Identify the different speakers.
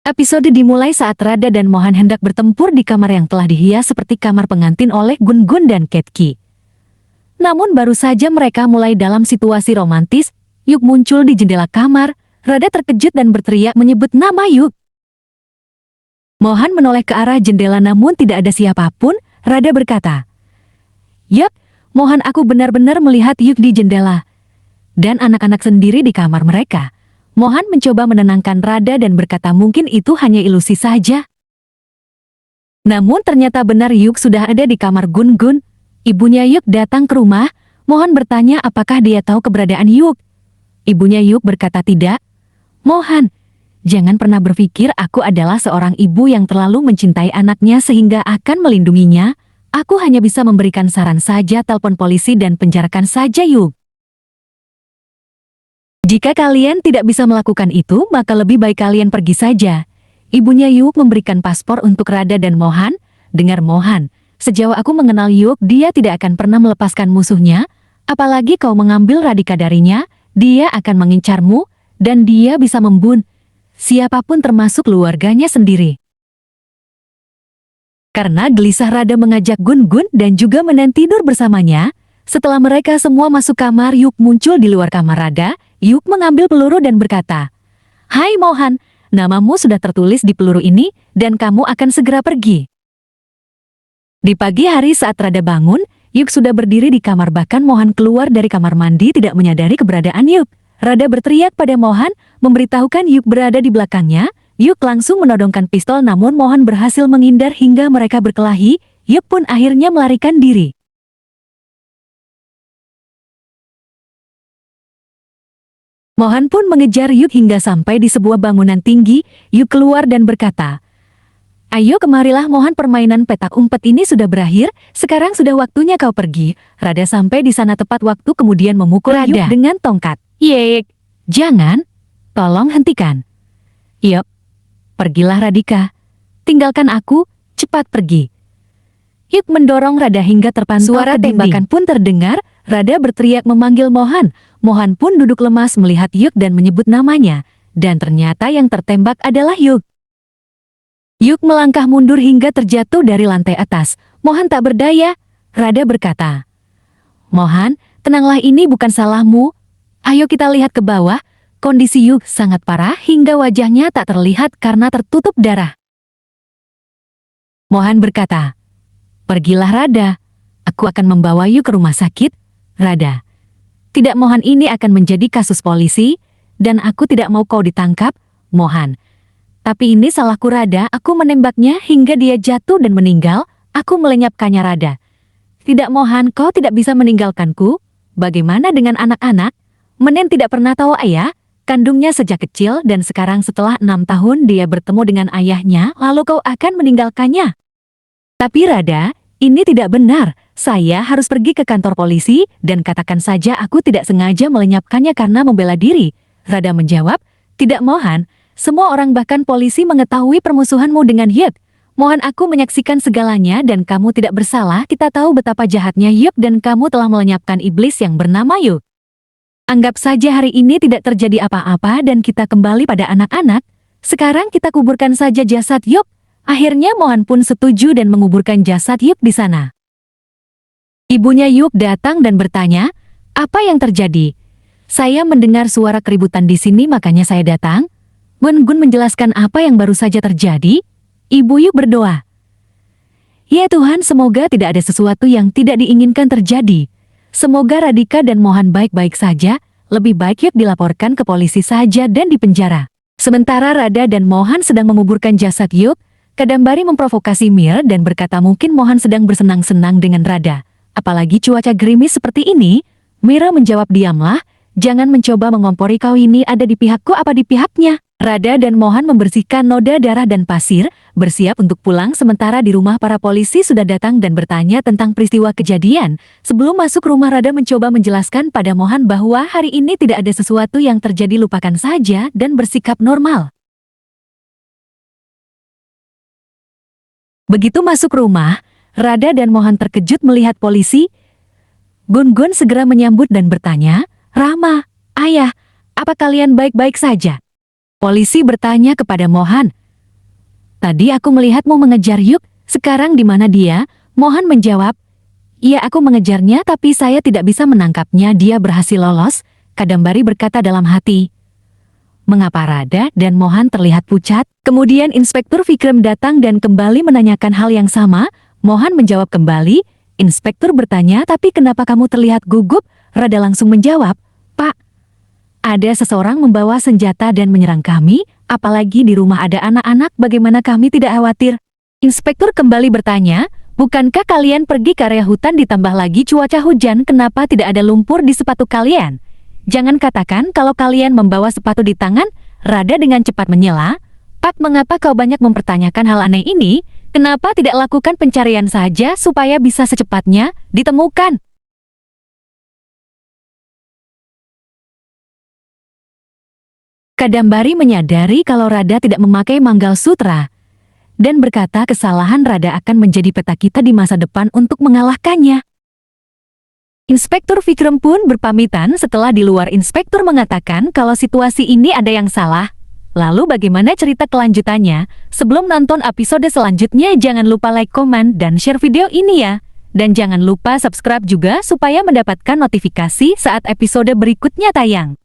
Speaker 1: Episode dimulai saat Rada dan Mohan hendak bertempur di kamar yang telah dihias seperti kamar pengantin oleh Gun-gun dan Ketki. Namun baru saja mereka mulai dalam situasi romantis, Yuk muncul di jendela kamar. Rada terkejut dan berteriak menyebut nama Yuk. Mohan menoleh ke arah jendela namun tidak ada siapapun. Rada berkata, "Yuk, Mohan, aku benar-benar melihat Yuk di jendela. Dan anak-anak sendiri di kamar mereka." Mohan mencoba menenangkan Rada dan berkata mungkin itu hanya ilusi saja. Namun ternyata benar, Yuk sudah ada di kamar Gun-gun. Ibunya Yuk datang ke rumah. Mohan bertanya apakah dia tahu keberadaan Yuk. Ibunya Yuk berkata tidak. "Mohan, jangan pernah berpikir aku adalah seorang ibu yang terlalu mencintai anaknya sehingga akan melindunginya. Aku hanya bisa memberikan saran saja, telepon polisi dan penjarakan saja Yuk. Jika kalian tidak bisa melakukan itu, maka lebih baik kalian pergi saja." Ibunya Yuk memberikan paspor untuk Rada dan Mohan. "Dengar Mohan, sejauh aku mengenal Yuk, dia tidak akan pernah melepaskan musuhnya. Apalagi kau mengambil Radhika darinya, dia akan mengincarmu, dan dia bisa membunuh siapapun termasuk keluarganya sendiri." Karena gelisah, Rada mengajak Gun-gun dan juga Menen tidur bersamanya. Setelah mereka semua masuk kamar, Yuk muncul di luar kamar Rada. Yuk mengambil peluru dan berkata, "Hai Mohan, namamu sudah tertulis di peluru ini dan kamu akan segera pergi." Di pagi hari saat Rada bangun, Yuk sudah berdiri di kamar, bahkan Mohan keluar dari kamar mandi tidak menyadari keberadaan Yuk. Rada berteriak pada Mohan, memberitahukan Yuk berada di belakangnya. Yuk langsung menodongkan pistol namun Mohan berhasil menghindar hingga mereka berkelahi. Yuk pun akhirnya melarikan diri. Mohan pun mengejar Yuk hingga sampai di sebuah bangunan tinggi. Yuk keluar dan berkata, "Ayo kemarilah Mohan, permainan petak umpet ini sudah berakhir, sekarang sudah waktunya kau pergi." Rada sampai di sana tepat waktu kemudian memukul Yuk dengan tongkat. "Yek, jangan, tolong hentikan." "Yuk, pergilah Radhika, tinggalkan aku, cepat pergi." Yuk mendorong Rada hingga terpantau. Suara tembakan pun terdengar. Rada berteriak memanggil Mohan. Mohan pun duduk lemas melihat Yuk dan menyebut namanya. Dan ternyata yang tertembak adalah Yuk. Yuk melangkah mundur hingga terjatuh dari lantai atas. "Mohan tak berdaya." Rada berkata, "Mohan, tenanglah, ini bukan salahmu. Ayo kita lihat ke bawah." Kondisi Yuk sangat parah hingga wajahnya tak terlihat karena tertutup darah. Mohan berkata, "Pergilah Rada, aku akan membawa Yuk ke rumah sakit." "Rada, tidak Mohan, ini akan menjadi kasus polisi, dan aku tidak mau kau ditangkap, Mohan. Tapi ini salahku Rada, aku menembaknya hingga dia jatuh dan meninggal, aku melenyapkannya Rada." "Tidak Mohan, kau tidak bisa meninggalkanku. Bagaimana dengan anak-anak? Menen tidak pernah tahu ayah kandungnya sejak kecil dan sekarang setelah 6 tahun dia bertemu dengan ayahnya, lalu kau akan meninggalkannya." "Tapi Rada, ini tidak benar. Saya harus pergi ke kantor polisi dan katakan saja aku tidak sengaja melenyapkannya karena membela diri." Rada menjawab, "Tidak Mohan, semua orang bahkan polisi mengetahui permusuhanmu dengan Yuk. Mohan, aku menyaksikan segalanya dan kamu tidak bersalah. Kita tahu betapa jahatnya Yuk dan kamu telah melenyapkan iblis yang bernama Yuk. Anggap saja hari ini tidak terjadi apa-apa dan kita kembali pada anak-anak. Sekarang kita kuburkan saja jasad Yuk." Akhirnya Mohan pun setuju dan menguburkan jasad Yuk di sana. Ibunya Yuk datang dan bertanya, "Apa yang terjadi?" "Saya mendengar suara keributan di sini makanya saya datang." Gun-gun menjelaskan apa yang baru saja terjadi. Ibu Yuk berdoa, "Ya Tuhan, semoga tidak ada sesuatu yang tidak diinginkan terjadi. Semoga Radhika dan Mohan baik-baik saja. Lebih baik Yuk dilaporkan ke polisi saja dan dipenjara." Sementara Rada dan Mohan sedang menguburkan jasad Yuk, Kadambari memprovokasi Mir dan berkata mungkin Mohan sedang bersenang-senang dengan Rada. "Apalagi cuaca gerimis seperti ini." Mira menjawab, "Diamlah, jangan mencoba mengompori, kau ini ada di pihakku apa di pihaknya." Rada dan Mohan membersihkan noda darah dan pasir, bersiap untuk pulang. Sementara di rumah para polisi sudah datang dan bertanya tentang peristiwa kejadian. Sebelum masuk rumah, Rada mencoba menjelaskan pada Mohan bahwa hari ini tidak ada sesuatu yang terjadi, lupakan saja dan bersikap normal. Begitu masuk rumah, Rada dan Mohan terkejut melihat polisi. Gun-gun segera menyambut dan bertanya, "Rama, ayah, apa kalian baik-baik saja?" Polisi bertanya kepada Mohan, Tadi aku melihatmu mengejar Yuk, sekarang di mana dia? Mohan menjawab, iya aku mengejarnya tapi saya tidak bisa menangkapnya, dia berhasil lolos. Kadambari berkata dalam hati. Mengapa Radha dan Mohan terlihat pucat? Kemudian Inspektur Vikram datang dan kembali menanyakan hal yang sama. Mohan menjawab kembali. Inspektur bertanya, tapi kenapa kamu terlihat gugup? Radha langsung menjawab, Pak, ada seseorang membawa senjata dan menyerang kami, apalagi di rumah ada anak-anak, bagaimana kami tidak khawatir? Inspektur kembali bertanya, bukankah kalian pergi ke area hutan ditambah lagi cuaca hujan, kenapa tidak ada lumpur di sepatu kalian? Jangan katakan kalau kalian membawa sepatu di tangan. Radha dengan cepat menyela, Pak, mengapa kau banyak mempertanyakan hal aneh ini? Kenapa tidak lakukan pencarian saja supaya bisa secepatnya ditemukan? Kadambari menyadari kalau Radha tidak memakai Manggal Sutra dan berkata kesalahan Radha akan menjadi peta kita di masa depan untuk mengalahkannya. Inspektur Vikram pun berpamitan. Setelah di luar, Inspektur mengatakan kalau situasi ini ada yang salah. Lalu bagaimana cerita kelanjutannya? Sebelum nonton episode selanjutnya, jangan lupa like, komen, dan share video ini ya. Dan jangan lupa subscribe juga supaya mendapatkan notifikasi saat episode berikutnya tayang.